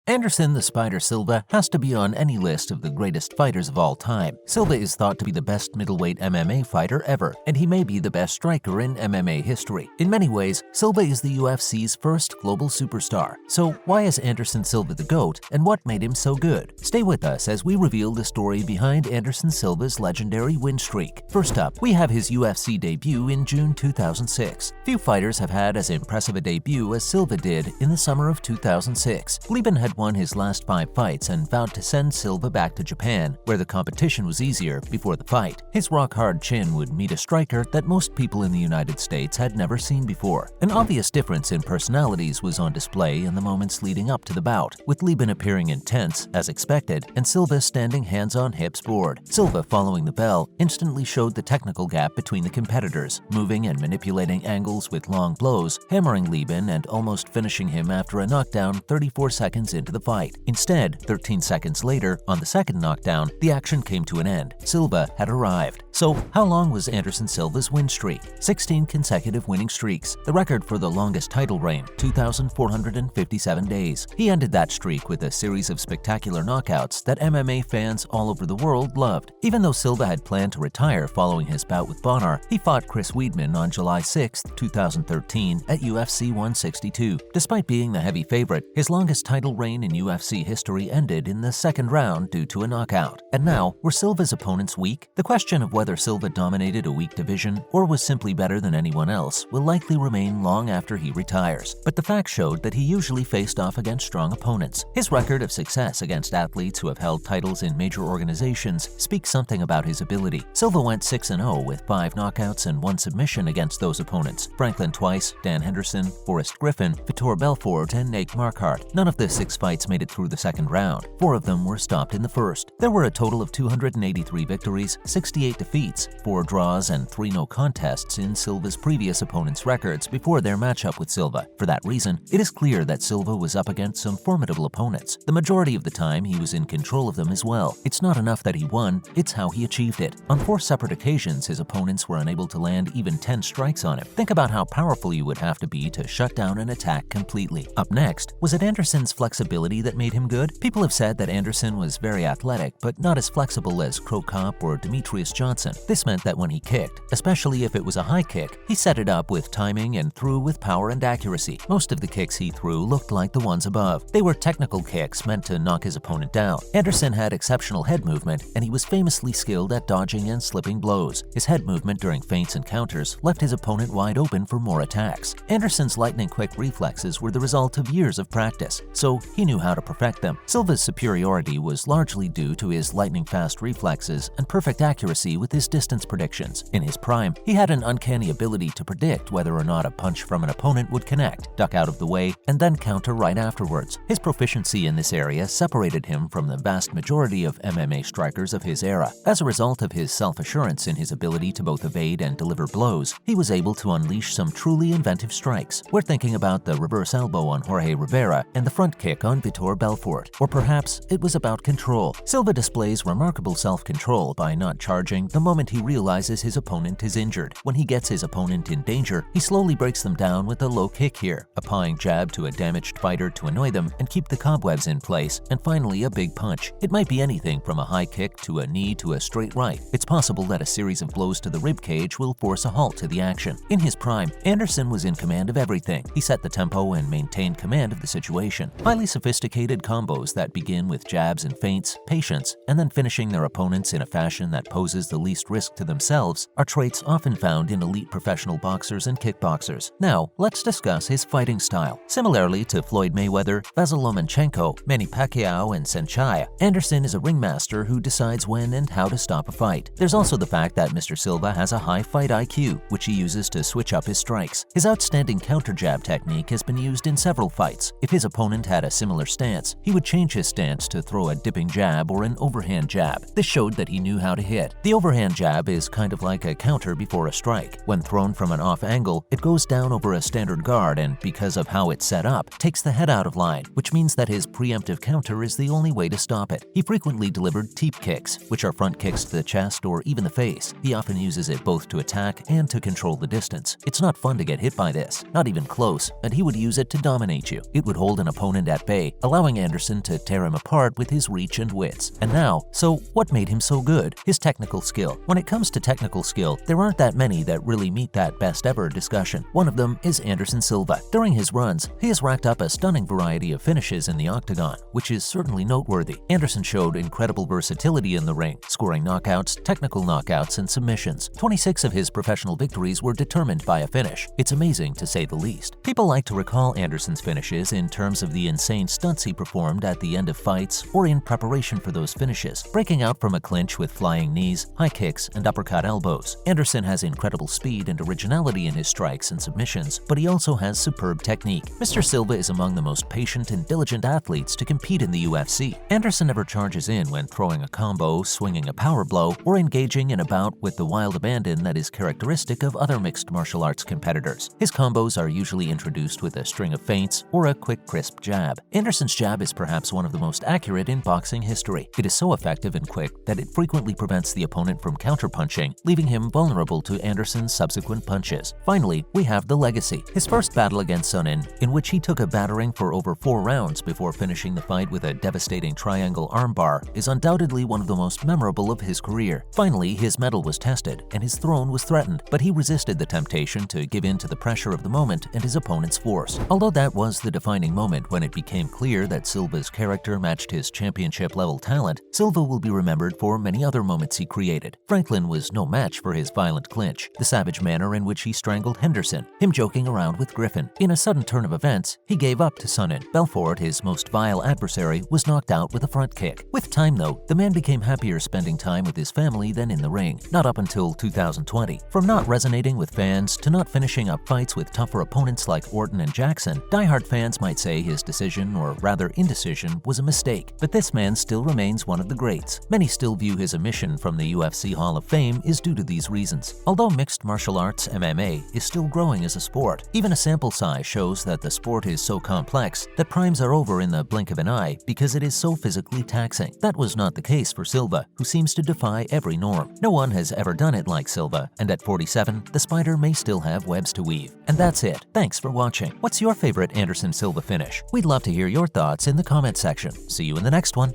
Anderson the Spider Silva has to be on any list of the greatest fighters of all time. Silva is thought to be the best middleweight MMA fighter ever, and he may be the best striker in MMA history. In many ways, Silva is the UFC's first global superstar. So why is Anderson Silva the GOAT, and what made him so good? Stay with us as we reveal the story behind Anderson Silva's legendary win streak. First up, we have his UFC debut in June 2006. Few fighters have had as impressive a debut as Silva did in the summer of 2006. Weidman had won his last 5 fights and vowed to send Silva back to Japan, where the competition was easier, before the fight. His rock-hard chin would meet a striker that most people in the United States had never seen before. An obvious difference in personalities was on display in the moments leading up to the bout, with Weidman appearing intense, as expected, and Silva standing hands on hips bored. Silva, following the bell, instantly showed the technical gap between the competitors, moving and manipulating angles with long blows, hammering Weidman and almost finishing him after a knockdown 34 seconds into the fight. Instead, 13 seconds later, on the second knockdown, the action came to an end. Silva had arrived. So, how long was Anderson Silva's win streak? 16 consecutive winning streaks, the record for the longest title reign, 2,457 days. He ended that streak with a series of spectacular knockouts that MMA fans all over the world loved. Even though Silva had planned to retire following his bout with Bonnar, he fought Chris Weidman on July 6, 2013 at UFC 162. Despite being the heavy favorite, his longest title reign in UFC history ended in the second round due to a knockout. And now, were Silva's opponents weak? The question of whether Silva dominated a weak division or was simply better than anyone else will likely remain long after he retires. But the facts showed that he usually faced off against strong opponents. His record of success against athletes who have held titles in major organizations speaks something about his ability. Silva went 6-0 with 5 knockouts and 1 submission against those opponents: Franklin Twice, Dan Henderson, Forrest Griffin, Vitor Belfort, and Nate Marquardt. None of the 6 fights made it through the second round. 4 of them were stopped in the first. There were a total of 283 victories, 68 defeats, 4 draws, and 3 no contests in Silva's previous opponents' records before their matchup with Silva. For that reason, it is clear that Silva was up against some formidable opponents. The majority of the time, he was in control of them as well. It's not enough that he won, it's how he achieved it. On 4 separate occasions, his opponents were unable to land even 10 strikes on him. Think about how powerful you would have to be to shut down an attack completely. Up next, was it Anderson's flexibility that made him good? People have said that Anderson was very athletic, but not as flexible as Cro Cop or Demetrius Johnson. This meant that when he kicked, especially if it was a high kick, he set it up with timing and threw with power and accuracy. Most of the kicks he threw looked like the ones above. They were technical kicks meant to knock his opponent down. Anderson had exceptional head movement, and he was famously skilled at dodging and slipping blows. His head movement during feints and counters left his opponent wide open for more attacks. Anderson's lightning-quick reflexes were the result of years of practice, so he knew how to perfect them. Silva's superiority was largely due to his lightning-fast reflexes and perfect accuracy with his distance predictions. In his prime, he had an uncanny ability to predict whether or not a punch from an opponent would connect, duck out of the way, and then counter right afterwards. His proficiency in this area separated him from the vast majority of MMA strikers of his era. As a result of his self-assurance in his ability to both evade and deliver blows, he was able to unleash some truly inventive strikes. We're thinking about the reverse elbow on Jorge Rivera and the front kick on Vitor Belfort. Or perhaps it was about control. Silva displays remarkable self-control by not charging the moment he realizes his opponent is injured. When he gets his opponent in danger, he slowly breaks them down with a low kick here, a pawing jab to a damaged fighter to annoy them and keep the cobwebs in place, and finally a big punch. It might be anything from a high kick to a knee to a straight right. It's possible that a series of blows to the ribcage will force a halt to the action. In his prime, Anderson was in command of everything. He set the tempo and maintained command of the situation. Highly sophisticated combos that begin with jabs and feints, patience, and then finishing their opponents in a fashion that poses the least risk to themselves are traits often found in elite professional boxers and kickboxers. Now, let's discuss his fighting style. Similarly to Floyd Mayweather, Vasyl Lomachenko, Manny Pacquiao, and Saenchai, Anderson is a ringmaster who decides when and how to stop a fight. There's also the fact that Mr. Silva has a high fight IQ, which he uses to switch up his strikes. His outstanding counter jab technique has been used in several fights. If his opponent had a similar stance, he would change his stance to throw a dipping jab or an overhand jab. This showed that he knew how to hit. The overhand jab is kind of like a counter before a strike. When thrown from an off angle, it goes down over a standard guard and, because of how it's set up, takes the head out of line, which means that his preemptive counter is the only way to stop it. He frequently delivered teep kicks, which are front kicks to the chest or even the face. He often uses it both to attack and to control the distance. It's not fun to get hit by this, not even close, and he would use it to dominate you. It would hold an opponent at bay bay, allowing Anderson to tear him apart with his reach and wits. And now, so what made him so good? His technical skill. When it comes to technical skill, there aren't that many that really meet that best ever discussion. One of them is Anderson Silva. During his runs, he has racked up a stunning variety of finishes in the octagon, which is certainly noteworthy. Anderson showed incredible versatility in the ring, scoring knockouts, technical knockouts, and submissions. 26 of his professional victories were determined by a finish. It's amazing to say the least. People like to recall Anderson's finishes in terms of the insane stunts he performed at the end of fights or in preparation for those finishes, breaking out from a clinch with flying knees, high kicks, and uppercut elbows. Anderson has incredible speed and originality in his strikes and submissions, but he also has superb technique. Mr. Silva is among the most patient and diligent athletes to compete in the UFC. Anderson never charges in when throwing a combo, swinging a power blow, or engaging in a bout with the wild abandon that is characteristic of other mixed martial arts competitors. His combos are usually introduced with a string of feints or a quick, crisp jab. Anderson's jab is perhaps one of the most accurate in boxing history. It is so effective and quick that it frequently prevents the opponent from counterpunching, leaving him vulnerable to Anderson's subsequent punches. Finally, we have the legacy. His first battle against Sonnen, in which he took a battering for over 4 rounds before finishing the fight with a devastating triangle armbar, is undoubtedly one of the most memorable of his career. Finally, his mettle was tested and his throne was threatened, but he resisted the temptation to give in to the pressure of the moment and his opponent's force. Although that was the defining moment when it became clear that Silva's character matched his championship-level talent, Silva will be remembered for many other moments he created. Franklin was no match for his violent clinch, the savage manner in which he strangled Henderson, him joking around with Griffin. In a sudden turn of events, he gave up to Sonnen. Belfort, his most vile adversary, was knocked out with a front kick. With time, though, the man became happier spending time with his family than in the ring, not up until 2020. From not resonating with fans to not finishing up fights with tougher opponents like Orton and Jackson, diehard fans might say his decision, or rather indecision, was a mistake. But this man still remains one of the greats. Many still view his omission from the UFC Hall of Fame is due to these reasons. Although mixed martial arts (MMA) is still growing as a sport, even a sample size shows that the sport is so complex that primes are over in the blink of an eye because it is so physically taxing. That was not the case for Silva, who seems to defy every norm. No one has ever done it like Silva, and at 47, the spider may still have webs to weave. And that's it. Thanks for watching. What's your favorite Anderson Silva finish? We'd love to hear your thoughts in the comment section. See you in the next one.